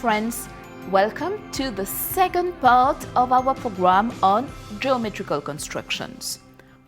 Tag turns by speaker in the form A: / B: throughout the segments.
A: friends, welcome to the second part of our program on geometrical constructions.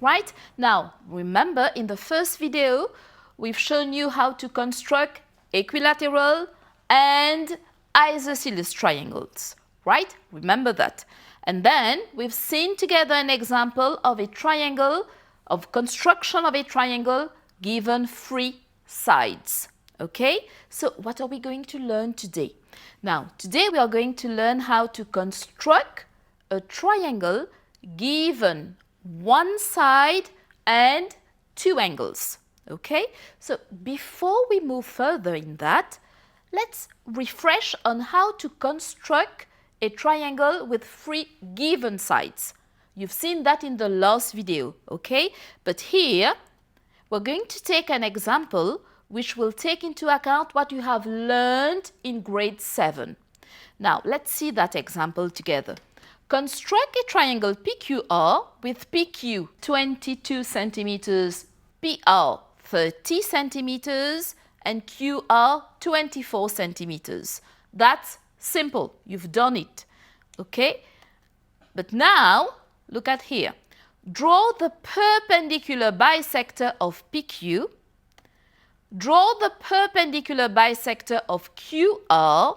A: Right? Now, remember in the first video, we've shown you how to construct equilateral and isosceles triangles. Right? Remember that. And then we've seen together an example of a triangle, of construction of a triangle given three sides. Okay, so what are we going to learn today? Now, today we are going to learn how to construct a triangle given one side and two angles. Okay, so before we move further in that, let's refresh on how to construct a triangle with three given sides. You've seen that in the last video, okay? But here, we're going to take an example which will take into account what you have learned in grade 7. Now, let's see that example together. Construct a triangle PQR with PQ 22 centimeters, PR 30 centimeters, and QR 24 centimeters. That's simple. You've done it. Okay? But now, look at here. Draw the perpendicular bisector of PQ. Draw the perpendicular bisector of QR,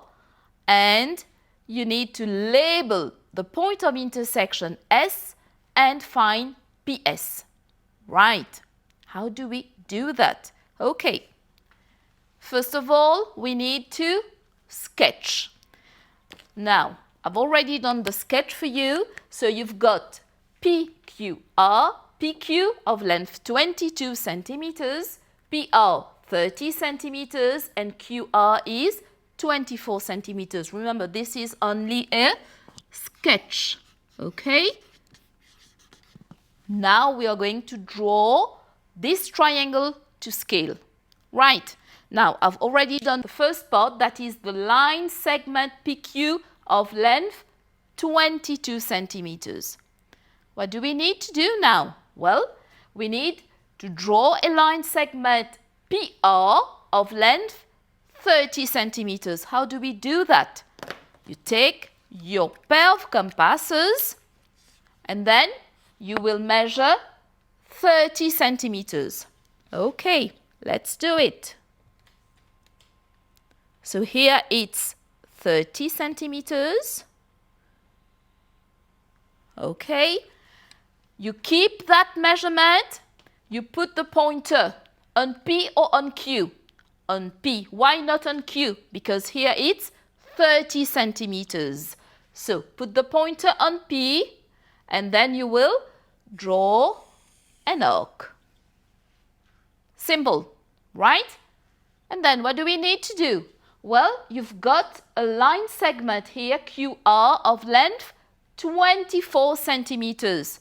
A: and you need to label the point of intersection S and find PS. Right. How do we do that? Okay. First of all, we need to sketch. Now, I've already done the sketch for you. So you've got PQR, PQ of length 22 centimeters, PR 30 centimeters, and QR is 24 centimeters. Remember, this is only a sketch. Okay? Now we are going to draw this triangle to scale. Right. Now, I've already done the first part, that is the line segment PQ of length 22 centimeters. What do we need to do now? Well, we need to draw a line segment PR of length 30 centimeters. How do we do that? You take your pair of compasses and then you will measure 30 centimeters. Okay, let's do it. So here it's 30 centimeters. Okay, you keep that measurement. You put the pointer on P or on Q. On P. Why not on Q? Because here it's 30 centimeters. So put the pointer on P and then you will draw an arc. Simple, right? And then what do we need to do? Well, you've got a line segment here, QR, of length 24 centimeters.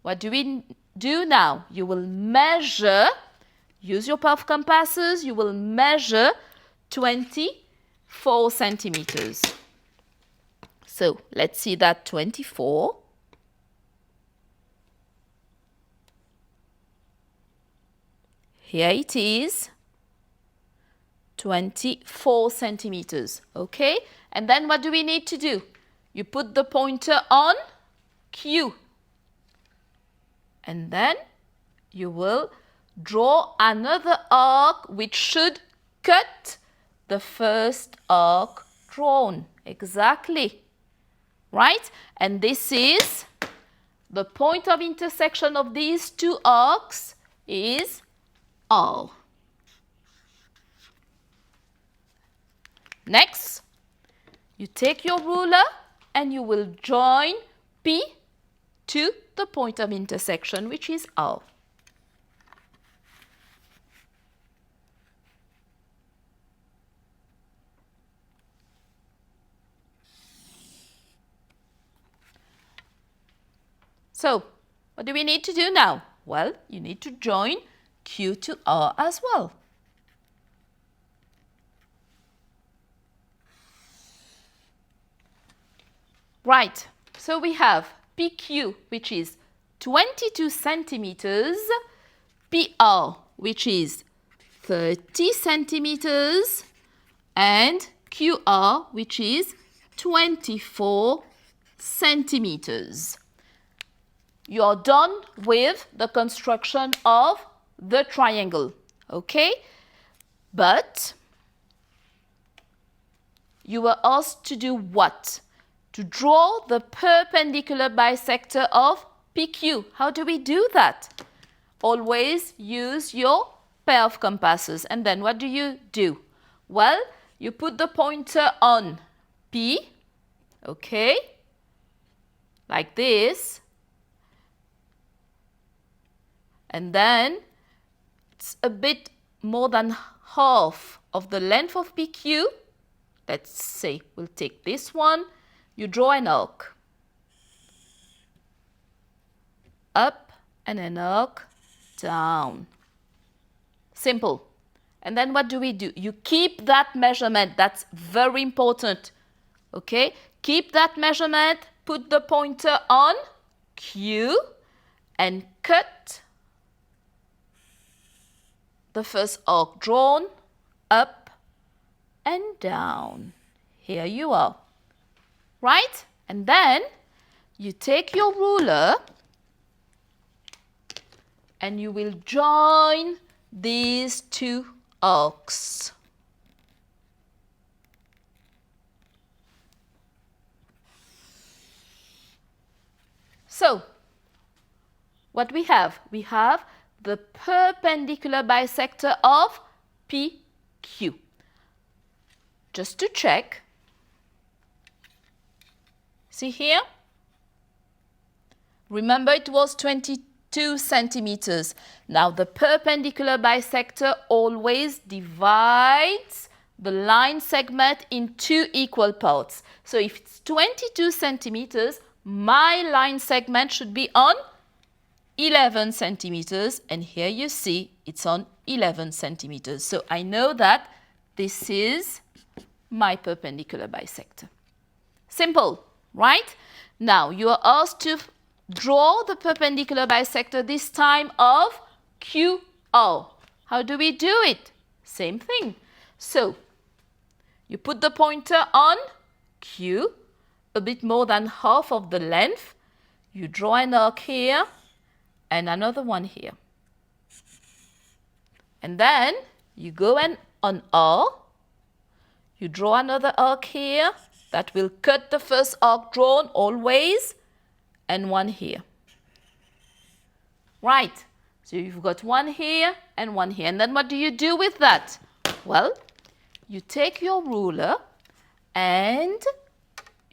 A: What do we do now? You will measure, use your pair of compasses, you will measure 24 centimeters. So let's see that 24. Here it is, 24 centimeters. Okay? And then what do we need to do? You put the pointer on Q. And then you will draw another arc which should cut the first arc drawn. Exactly. Right? And this is the point of intersection of these two arcs is R. Next, you take your ruler and you will join P to the point of intersection, which is R. So, what do we need to do now? Well, you need to join Q to R as well. Right, so we have PQ, which is 22 centimeters, PR, which is 30 centimeters, and QR, which is 24 centimeters. You're done with the construction of the triangle, okay? But you were asked to do what? To draw the perpendicular bisector of PQ. How do we do that? Always use your pair of compasses. And then what do? Well, you put the pointer on P, okay, like this. And then it's a bit more than half of the length of PQ. Let's say we'll take this one. You draw an arc. Up and an arc down. Simple. And then what do? You keep that measurement. That's very important. Okay? Keep that measurement. Put the pointer on Q and cut the first arc drawn up and down. Here you are. Right? And then you take your ruler and you will join these two arcs. So, what we have? We have the perpendicular bisector of PQ. Just to check, see here? Remember it was 22 centimeters. Now the perpendicular bisector always divides the line segment in two equal parts. So if it's 22 centimeters, my line segment should be on 11 centimeters. And here you see it's on 11 centimeters. So I know that this is my perpendicular bisector. Simple, right? Now you are asked to draw the perpendicular bisector, this time of QR. How do we do it? Same thing. So you put the pointer on Q, a bit more than half of the length. You draw an arc here and another one here. And then you go on R. You draw another arc here. That will cut the first arc drawn always, and one here. Right, so you've got one here and one here. And then what do you do with that? Well, you take your ruler and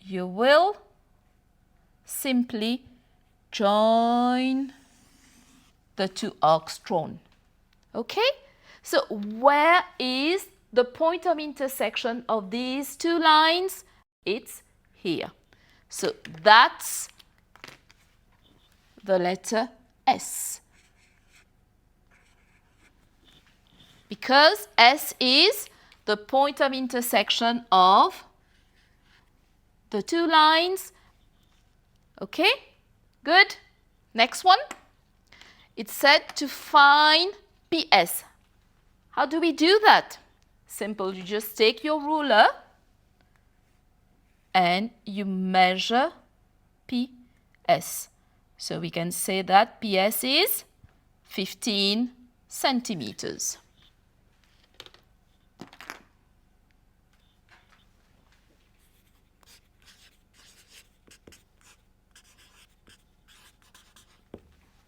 A: you will simply join the two arcs drawn. Okay, so where is the point of intersection of these two lines? It's here. So that's the letter S. Because S is the point of intersection of the two lines. Okay, good. Next one. It's said to find PS. How do we do that? Simple, you just take your ruler and you measure PS. So we can say that PS is 15 centimeters.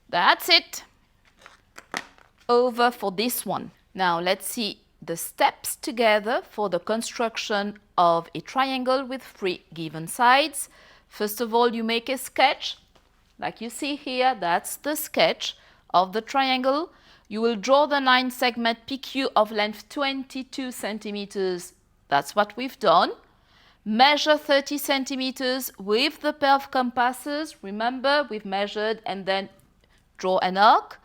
A: That's it. Over for this one. Now let's see the steps together for the construction of a triangle with 3 given sides. First of all, you make a sketch. Like you see here, that's the sketch of the triangle. You will draw the line segment PQ of length 22 centimeters. That's what we've done. Measure 30 centimeters with the pair of compasses. Remember, we've measured and then draw an arc.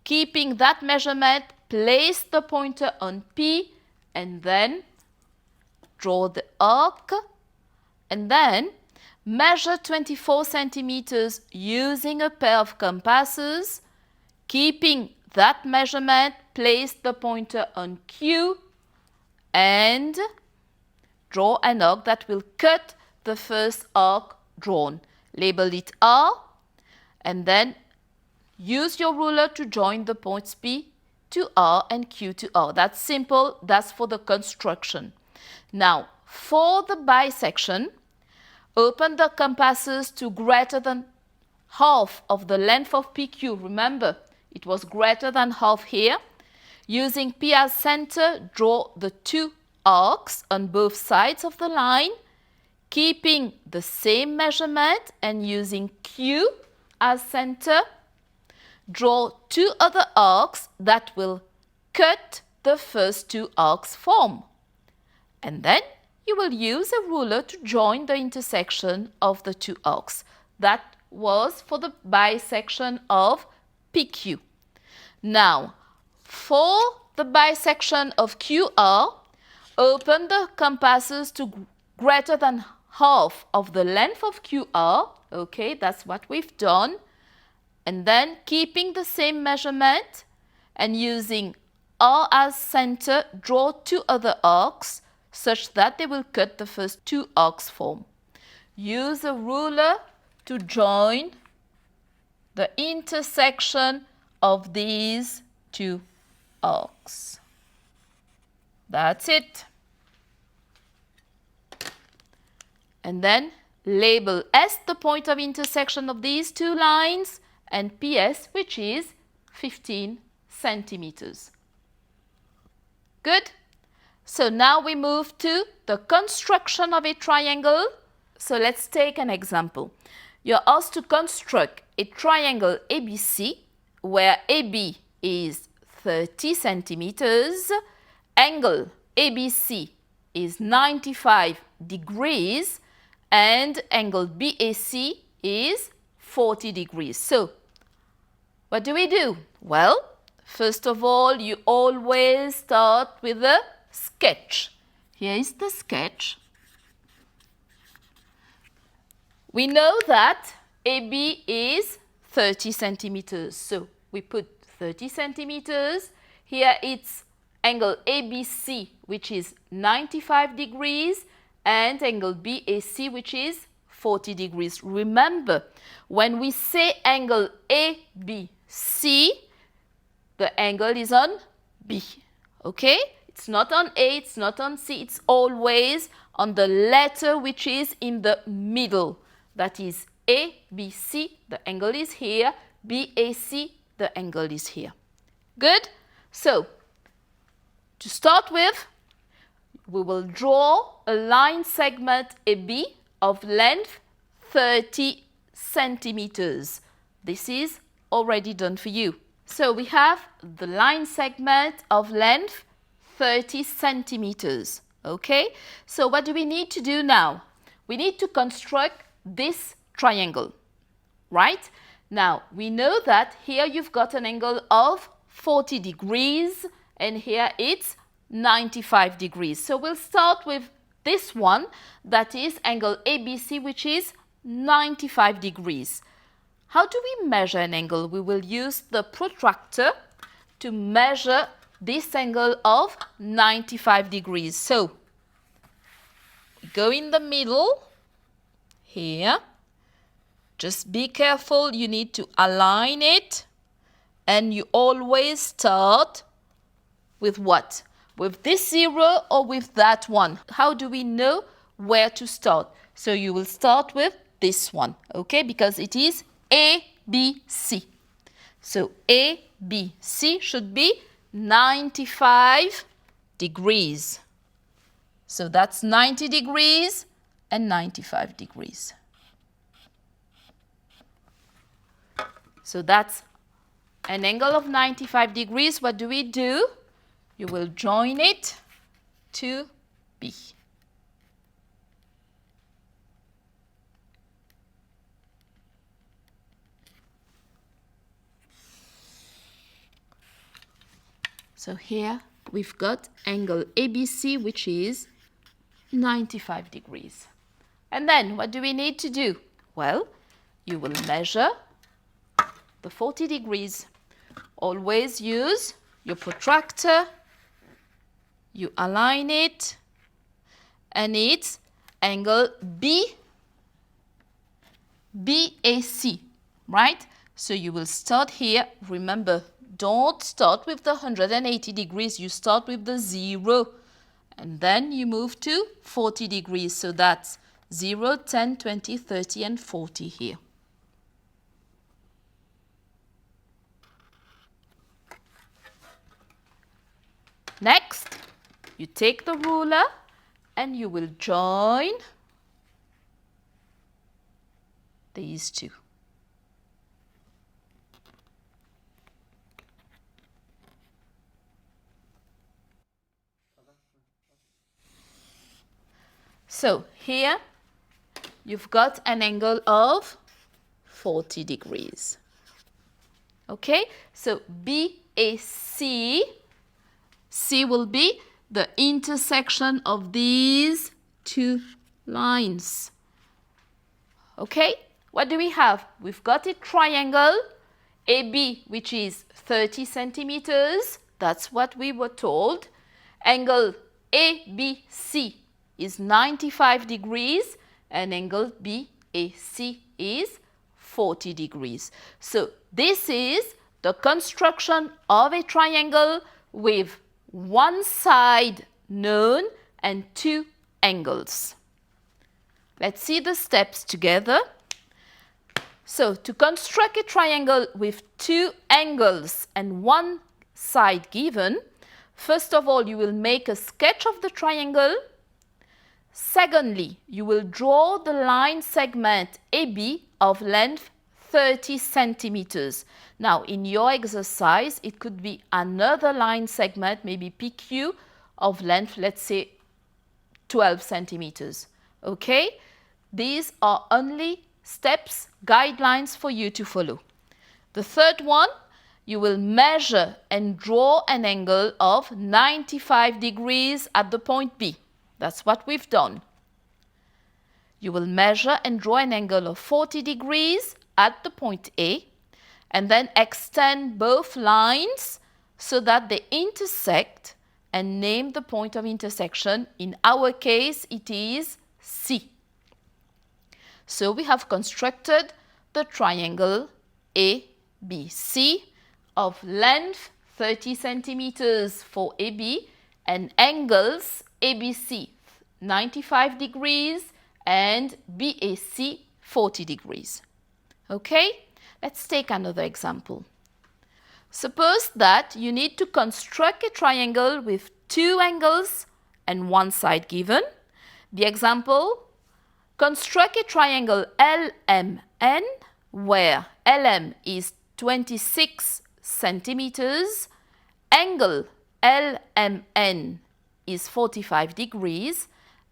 A: Keeping that measurement, place the pointer on P and then draw the arc. And then measure 24 centimeters using a pair of compasses. Keeping that measurement, place the pointer on Q and draw an arc that will cut the first arc drawn. Label it R, and then use your ruler to join the points P to R and Q to R. That's simple. That's for the construction. Now, for the bisection, open the compasses to greater than half of the length of PQ. Remember, it was greater than half here. Using P as center, draw the two arcs on both sides of the line, keeping the same measurement, and using Q as center, draw two other arcs that will cut the first two arcs form. And then you will use a ruler to join the intersection of the two arcs. That was for the bisection of PQ. Now, for the bisection of QR, open the compasses to greater than half of the length of QR. Okay, that's what we've done. And then keeping the same measurement and using R as center, draw two other arcs such that they will cut the first two arcs form. Use a ruler to join the intersection of these two arcs. That's it. And then label S the point of intersection of these two lines and PS, which is 15 centimeters. Good? So now we move to the construction of a triangle. So let's take an example. You're asked to construct a triangle ABC where AB is 30 centimeters, angle ABC is 95 degrees, and angle BAC is 40 degrees. So, what do? Well, first of all, you always start with a sketch. Here is the sketch. We know that AB is 30 centimeters. So, we put 30 centimeters. Here it's angle ABC, which is 95 degrees, and angle BAC, which is 40 degrees. Remember, when we say angle ABC, the angle is on B. Okay? It's not on A, it's not on C, it's always on the letter which is in the middle. That is ABC, the angle is here. BAC, the angle is here. Good? So, to start with, we will draw a line segment AB of length 30 centimeters. This is already done for you. So we have the line segment of length 30 centimeters. Okay? So what do we need to do now? We need to construct this triangle, right? Now, we know that here you've got an angle of 40 degrees and here it's 95 degrees. So we'll start with this one, that is angle ABC, which is 95 degrees. How do we measure an angle? We will use the protractor to measure this angle of 95 degrees. So, we go in the middle here. Just be careful, you need to align it, and you always start with what? With this 0 or with that one? How do we know where to start? So you will start with this one, okay? Because it is ABC. So ABC should be 95 degrees. So that's 90 degrees and 95 degrees. So that's an angle of 95 degrees. What do? You will join it to B. So here we've got angle ABC, which is 95 degrees. And then what do we need to do? Well, you will measure the 40 degrees. Always use your protractor. You align it and it's angle BAC, right? So you will start here. Remember, don't start with the 180 degrees. You start with the 0. And then you move to 40 degrees. So that's 0, 10, 20, 30, and 40 here. Next, you take the ruler and you will join these two. So here you've got an angle of 40 degrees. Okay, so BAC, C will be the intersection of these two lines. Okay, what do we have? We've got a triangle, AB, which is 30 centimeters. That's what we were told. Angle ABC is 95 degrees and angle BAC is 40 degrees. So this is the construction of a triangle with one side known and two angles. Let's see the steps together. So to construct a triangle with two angles and one side given, first of all, you will make a sketch of the triangle. Secondly, you will draw the line segment AB of length 30 centimeters. Now, in your exercise, it could be another line segment, maybe PQ, of length, let's say 12 centimeters. Okay? These are only steps, guidelines for you to follow. The third one, you will measure and draw an angle of 95 degrees at the point B. That's what we've done. You will measure and draw an angle of 40 degrees at the point A, and then extend both lines so that they intersect and name the point of intersection. In our case, it is C. So we have constructed the triangle ABC of length 30 centimeters for AB and angles ABC 95 degrees and BAC 40 degrees. Okay, let's take another example. Suppose that you need to construct a triangle with two angles and one side given. The example, construct a triangle LMN where LM is 26 centimeters, angle LMN is 45 degrees,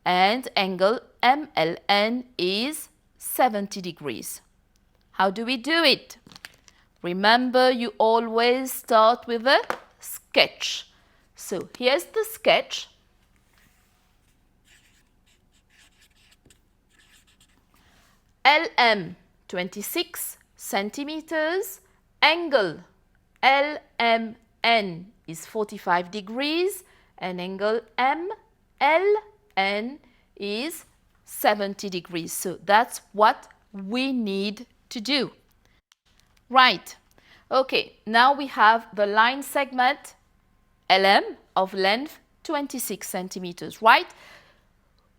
A: and angle MLN is 70 degrees. How do we do it? Remember, you always start with a sketch. So here's the sketch. LM 26 centimeters, angle LMN is 45 degrees, and angle MLN is 70 degrees. So that's what we need to do. Right. Okay, now we have the line segment LM of length 26 centimeters, right?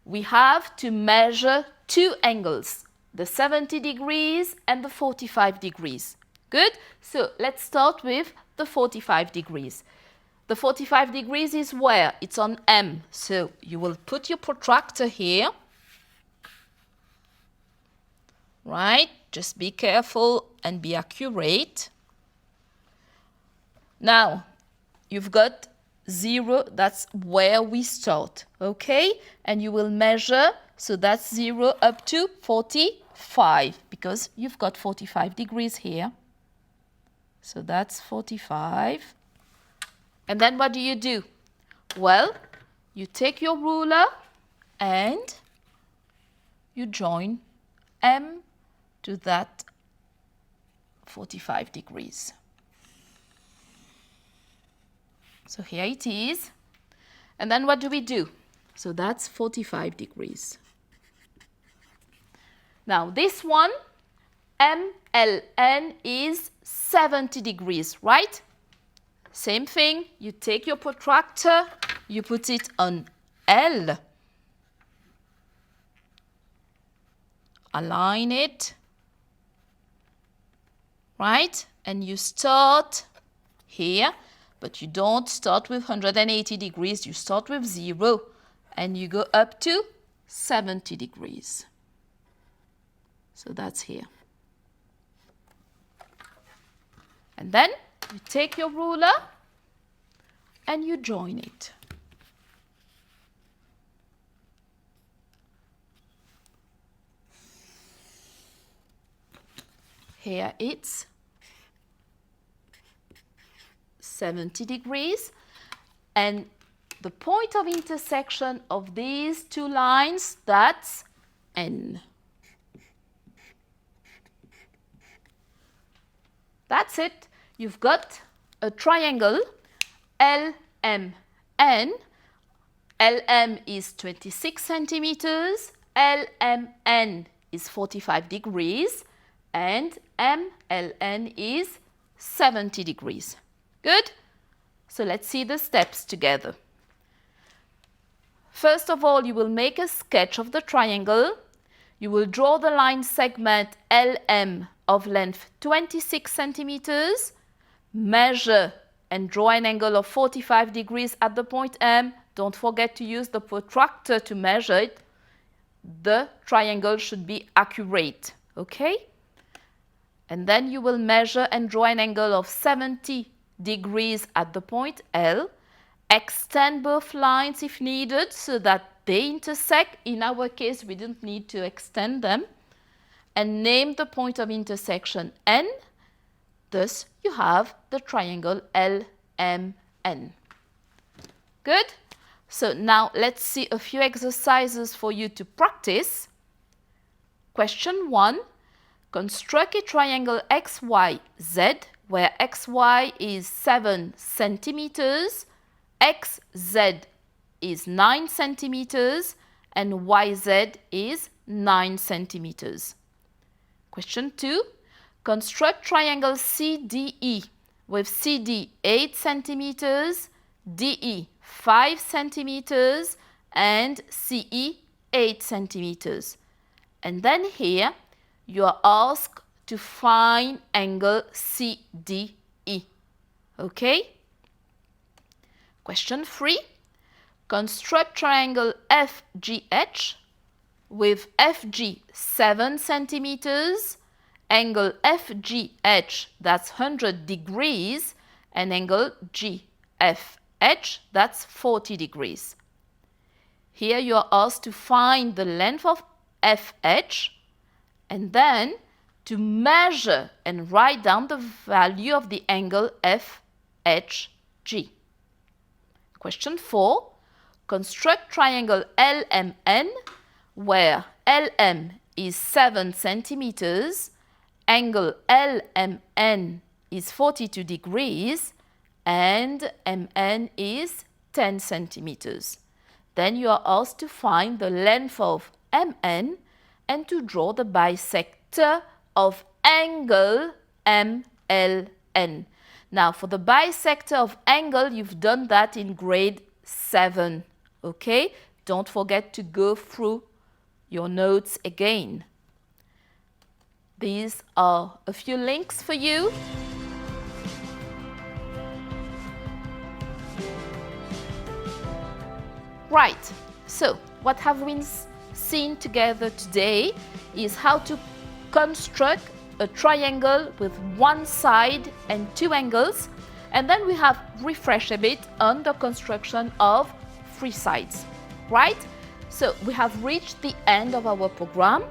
A: We have to measure two angles, the 70 degrees and the 45 degrees. Good? So let's start with the 45 degrees. The 45 degrees is where? It's on M. So you will put your protractor here. Right? Just be careful and be accurate. Now, you've got 0, that's where we start, okay? And you will measure, so that's 0 up to 45, because you've got 45 degrees here. So that's 45. And then what do? Well, you take your ruler and you join M to that 45 degrees. So here it is. And then what do? So that's 45 degrees. Now this one, MLN is 70 degrees, right? Same thing, you take your protractor, you put it on L, align it, right? And you start here, but you don't start with 180 degrees, you start with 0, and you go up to 70 degrees. So that's here. And then you take your ruler and you join it. Here it's 70 degrees, and the point of intersection of these two lines, that's N. That's it. You've got a triangle LMN. LM is 26 centimeters, LMN is 45 degrees, and MLN is 70 degrees. Good? So let's see the steps together. First of all, you will make a sketch of the triangle. You will draw the line segment LM of length 26 centimeters, measure and draw an angle of 45 degrees at the point M. Don't forget to use the protractor to measure it. The triangle should be accurate, okay? And then you will measure and draw an angle of 70 degrees at the point L. Extend both lines if needed so that they intersect. In our case, we didn't need to extend them. And name the point of intersection N. Thus, you have the triangle LMN. Good? So now let's see a few exercises for you to practice. Question 1. Construct a triangle XYZ where XY is 7 centimeters, XZ is 9 centimeters, and YZ is 9 centimeters. Question 2. Construct triangle CDE with CD 8 centimeters, DE 5 centimeters, and CE 8 centimeters. And then here, you are asked to find angle CDE. Okay? Question 3. Construct triangle FGH with FG 7 centimeters, angle FGH, that's 100 degrees, and angle GFH, that's 40 degrees. Here you are asked to find the length of FH and then to measure and write down the value of the angle FHG. Question 4. Construct triangle LMN where LM is 7 centimeters, angle LMN is 42 degrees, and MN is 10 centimeters. Then you are asked to find the length of MN and to draw the bisector of angle MLN. Now, for the bisector of angle, you've done that in grade 7, okay? Don't forget to go through your notes again. These are a few links for you. Right, so what have we seen together today is how to construct a triangle with one side and two angles, and then we have refreshed a bit on the construction of three sides, right? So we have reached the end of our program.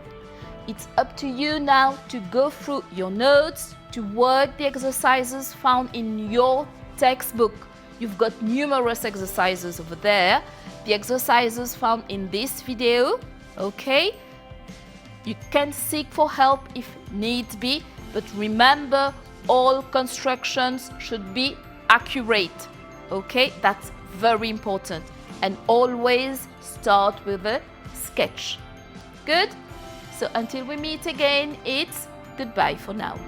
A: It's up to you now to go through your notes, to work the exercises found in your textbook. You've got numerous exercises over there. The exercises found in this video, okay? You can seek for help if need be, but remember, all constructions should be accurate, okay? That's very important. And always start with a sketch. Good? So until we meet again, it's goodbye for now.